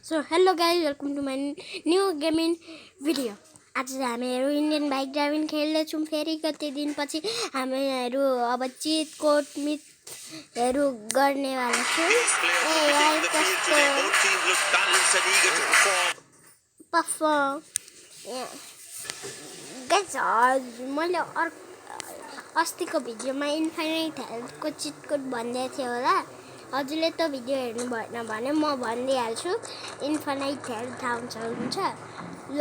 So hello guys, welcome to my new gaming video. आज हामीहरू Indian bike driving खेल्दैछौँ फेरि कति दिनपछि हामीहरू अब चिट कोड मिटहरू गर्नेवाला छौँ। ए यार कस्तो परफर्म गाइस मैले अस्तिको भिडियोमा इन्फाइनाइट हेल्थको चिट कोड भन्दै थियो होला। हजुरले त भिडियो हेर्नु भएन भने म भनिदिइहाल्छु। इन्फाइनाइट हेल्थ हुन्छ ल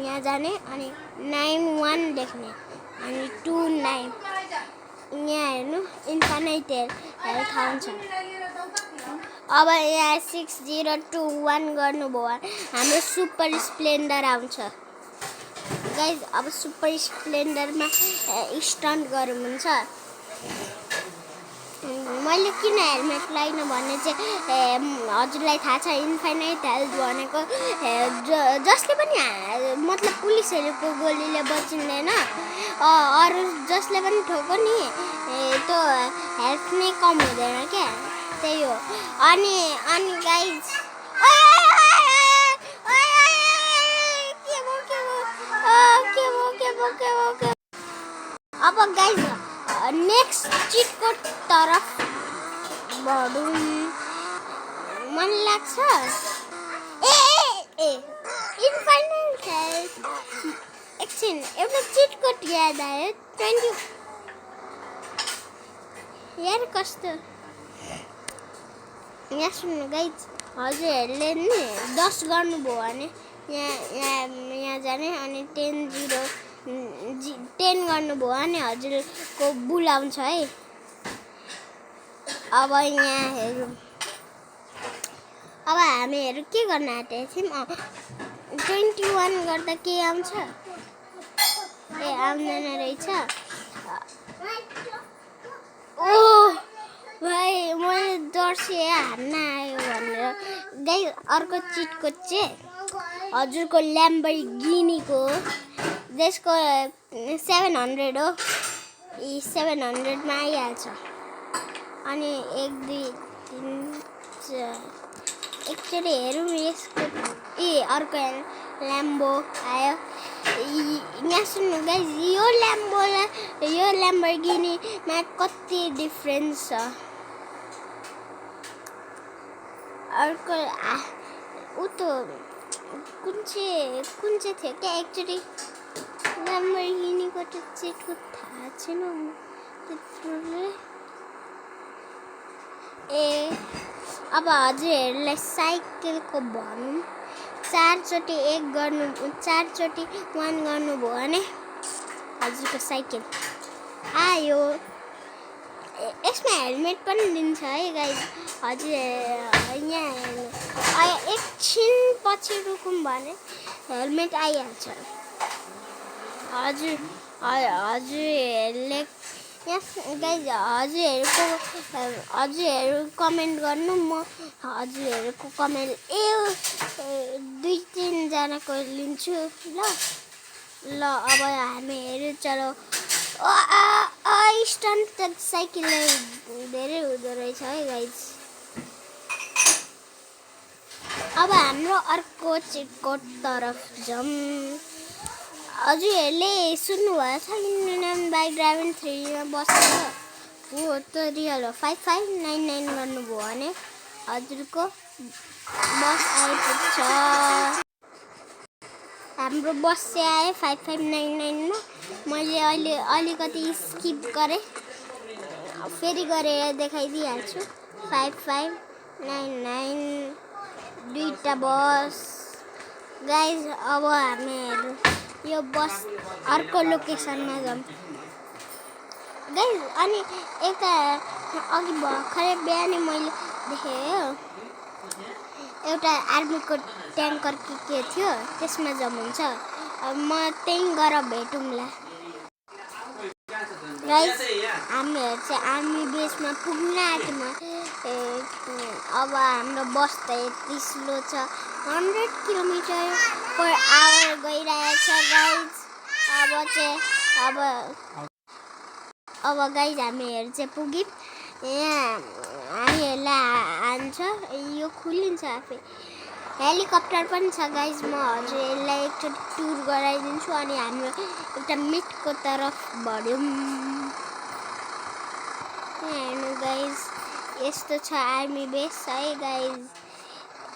यहाँ जाने अनि 91 लेख्ने अनि 29 यहाँ हेर्नु इन्फाइनाइट हेल्थ आउँछ। अब यहाँ 6021 गर्नुभयो हाम्रो सुपर स्प्लेन्डर आउँछ। गाइज अब सुपर स्प्लेन्डरमा स्टन्ट गरौँ हुन्छ। मैले किन हेलमेट लगाइन भन्ने चाहिँ हजुरलाई थाहा छ। इन्फाइनाइट हेल्थ भनेको जसले पनि मतलब पुलिसहरूको गोलीले बचिँदैन, अरू जसले पनि ठोको नि त्यो हेल्थ नै कम हुँदैन क्या, त्यही हो। अनि गाइज अब गाइज नेक्स्ट चिट कोड तरफ बढौँ मन लाग्छ। ए इन्फाइनाइट हेल्थ एकछिन एउटा चिट कोड याद आयो 20 यार कस्तो यहाँ सुन्नु गाइज हजुरहरूले नि 10 गर्नुभयो भने यहाँ जाने अनि 10 गर्नुभयो भने हजुरको बुल आउँछ है। अब यहाँ हेरौँ अब हामीहरू के गर्न आँटेको थियौँ। 21 गर्दा के आउँछ ए आउँदैन रहेछ। ओ भाइ मैले डर्से हान्न आयो भनेर। गाइस अर्को चिट कोड चाहिँ हजुरको ल्याम्बोर्गिनीको त्यसको 700 हो। 700 मा आइहाल्छ। अनि 1 2 3 4 एकचोटि हेरौँ यसको अर्को ल्याम्बो आयो। यहाँ सुन्नु गाइस यो ल्याम्बोर्गिनीमा कति डिफ्रेन्स छ। अर्को ऊ त कुन चाहिँ थियो क्या एकचोटि ल्याम्बोर्गिनीको त चिटको थाहा छैन त्यत्रोले। अब हजुरहरूलाई साइकलको भनौँ 4 चोटि 1 गर्नुभयो भने हजुरको साइकल आयो। यसमा हेलमेट पनि दिन्छ है गाइज। हजुर यहाँ एकछिन पछि रुकौँ भने हेलमेट आइहाल्छ। हजुरहरूले यहाँ गाइज हजुरहरू कमेन्ट गर्नु, म हजुरहरूको कमेन्ट 2-3 जनाको लिन्छु ल। अब हामीहरू चलो स्टन्ट त साइकलले धेरै हुँदो रहेछ है गाइज। अब हाम्रो अर्को चिट कोड तरफ जाउँ। हजुरहरूले सुन्नुभएको छ इन्डियन बाइक ड्राइभिङ 3 मा बस्छ हो त रियल हो। 5599 गर्नुभयो भने हजुरको बस आइपुग्छ। हाम्रो बस चाहिँ आयो 5599 मा। मैले अहिले अलिकति स्किप गरेँ, फेरि गरेर देखाइदिइहाल्छु। 5599 दुईटा बस गाइज। अब हामीहरू यो बस अर्को लोकेसनमा जाउँ गाइज। अनि यता अघि भर्खरै बिहानै मैले देखेँ एउटा आर्मीको ट्याङ्कर के थियो त्यसमा जाउँ हुन्छ। म त्यहीँ गएर भेटौँला गाइज। हामीहरू चाहिँ आर्मी बेसमा पुग्न आँट्यौँ। अब हाम्रो बस त यति स्लो छ 100 km/h गइरहेछ गाइज। अब गाइज हामीहरू चाहिँ पुग्यौँ। यहाँ हामीहरूलाई हान्छ यो खुलिन्छ आफै। हेलिकप्टर पनि छ गाइज। म हजुरहरूलाई एकचोटि टुर गराइदिन्छु अनि हाम्रो एउटा मिटको तर्फ बढ्यौँ। हेर्नु गाइज यस्तो छ आर्मी बेस है गाइज।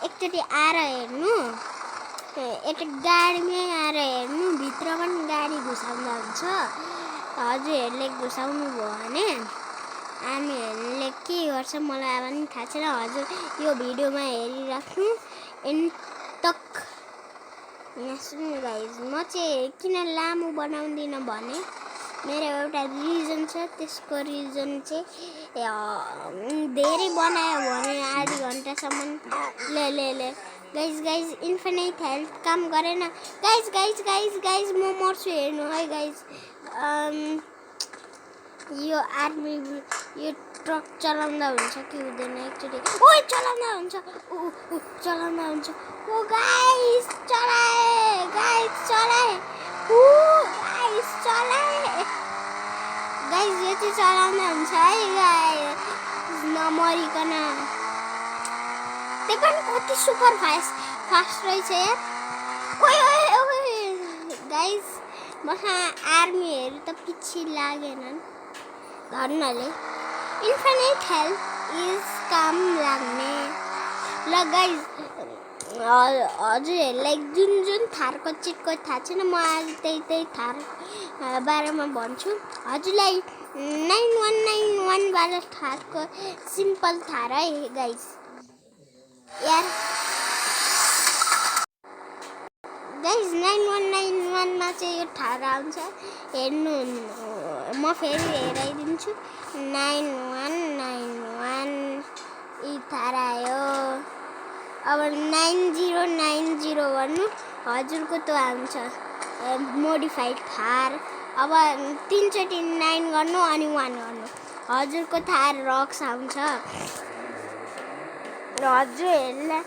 एकचोटि आएर हेर्नु, एउटा गाडीमै आएर हेर्नु, भित्र पनि गाडी घुसाउँदा हुन्छ। हजुरहरूले घुसाउनु भयो भने आर्मीहरूले के गर्छ मलाई पनि थाहा छैन। हजुर यो भिडियोमा हेरिराख्नु एन्ड तक। यहाँ सुन्नु गाइज, म चाहिँ किन लामो बनाउँदिनँ भने मेरो एउटा रिजन छ। त्यसको रिजन चाहिँ धेरै बनायो भने आधी घन्टासम्म ले गाइज इन्फिनिट हेल्थ काम गरेन गाइज म मर्छु। हेर्नु है गाइज, यो आर्मी यो ट्रक चलाउँदा हुन्छ कि हुँदैन एकचोटि। ओइ चलाउँदा हुन्छ, चलाउँदा हुन्छ। ओ गाइस चलाए, गाइस यो चाहिँ चलाउँदा हुन्छ है गाइस, नमरिकन। त्यो पनि कति सुपर फास्ट रहेछ यार। ओइ गाइस मसँग आर्मीहरू त पछि लागेनन् धन्नले। इन्फिनिट हेल्थ इज काम लाग्ने। ल गाइज हजुरहरूलाई जुन थारको चिटको थाहा छैन, म आज त्यही थार बारेमा भन्छु। हजुरलाई 9191 थारको सिम्पल थार है गाइज यार। गाइज 9191 चाहिँ यो थार आउँछ। हेर्नु म फेरि हेराइदिन्छु। 9191 यी थार आयो। अब 9090 गर्नु, हजुरको त आउँछ मोडिफाइड थार। अब 3 चोटि 9 गर्नु अनि 1 गर्नु, हजुरको थार रक्स आउँछ। हजुरहरूलाई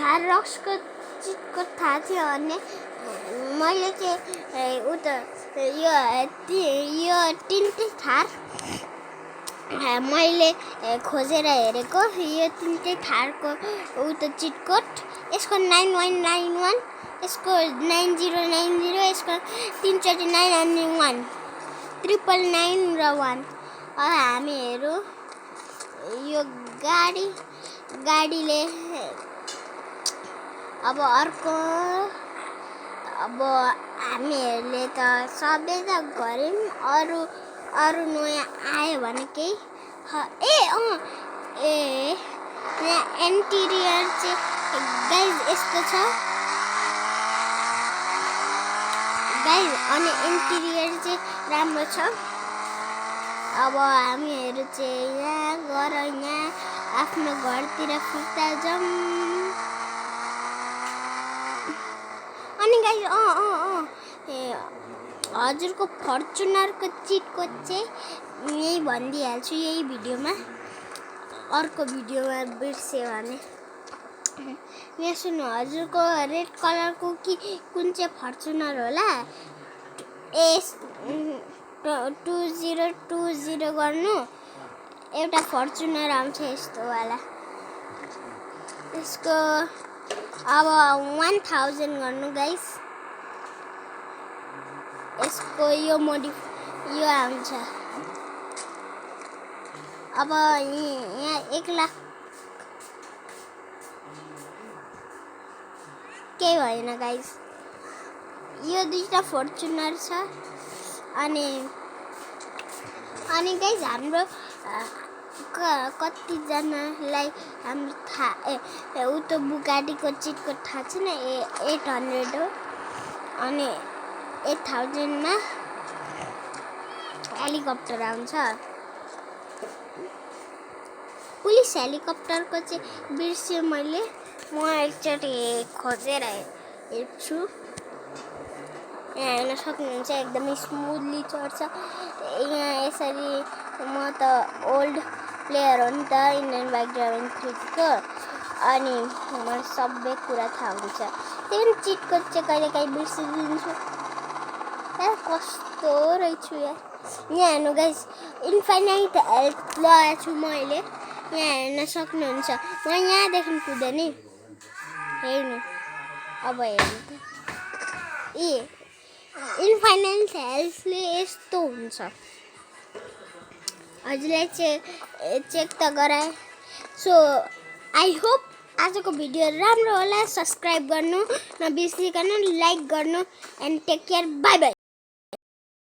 थार रक्सको चिटको थाहा थियो भने मैले चाहिँ यो तिनटै थार मैले खोजेर हेरेको। यो तिनटै थारको चिटकोट, यसको 9191, यसको 9090, यसको 3 चोटि 9 अनि 1, 999 र 1। अब हामीहरू यो गाडीले अब अर्को, अब हामीहरूले त सबै त गऱ्यौँ। अरू नयाँ आयो भने केही यहाँ इन्टिरियर चाहिँ गाइज यस्तो छ गाइज, अनि इन्टिरियर चाहिँ राम्रो छ। अब हामीहरू चाहिँ यहाँ गएर यहाँ आफ्नो घरतिर फिर्ता जाऊँ। अनि गाइज हजुरको फर्चुनरको चिटको चाहिँ यही भनिदिइहाल्छु यही भिडियोमा। अर्को भिडियोमा बिर्स्यो भने यहाँ सुन्नु, हजुरको रेड कलरको कुन चाहिँ फर्चुनर होला 2020 गर्नु, एउटा फर्चुनर आउँछ यस्तो वाला। यसको अब 1000 गर्नु गाइस। यसको यो आउँछ। अब यहाँ 1 लाख केही भएन गाइस। यो दुईटा फर्चुनर छ। अनि गाइस हाम्रो कतिजनालाई हाम्रो थाहा उतो बुगाटीको चिटको थाहा छैन, 800 हो। अनि 8000 मा हेलिकप्टर आउँछ। पुलिस हेलिकप्टरको चाहिँ बिर्स्यो मैले, म एकचोटि खोजेर हेर्छु। यहाँ हेर्न सक्नुहुन्छ एकदमै स्मुथली चढ्छ। यहाँ यसरी, म त ओल्ड प्लेयर हो नि त इन्डियन बाइक ड्राइभिङ 3 को, अनि मलाई सबै कुरा थाहा हुन्छ। त्यही पनि चिटको चाहिँ कहिलेकाहीँ बिर्सिदिन्छु। कस्तो रहेछु यार। यहाँ हेर्नु गाइस, इन्फिनिट हेल्थ लगाएको छु मैले। यहाँ हेर्न सक्नुहुन्छ, म यहाँदेखि कुदेँ नि। यहाँ हेर्नु गाइस, इन्फिनिट हेल्थ लगाएको छु। अनि गाइस हाम्रो 90 हेल्थ छ। अब 90 हेल्थ लगाएको छु। हेर्नु अब हेर्नु ए इन्फाइनाइट हेल्थले यस्तो हुन्छ हजुरले चेक त गराए सो आई होप आजको भिडियो राम्रो होला सब्सक्राइब गर्नु नबिर्सिकन लाइक गर्नु and take care bye by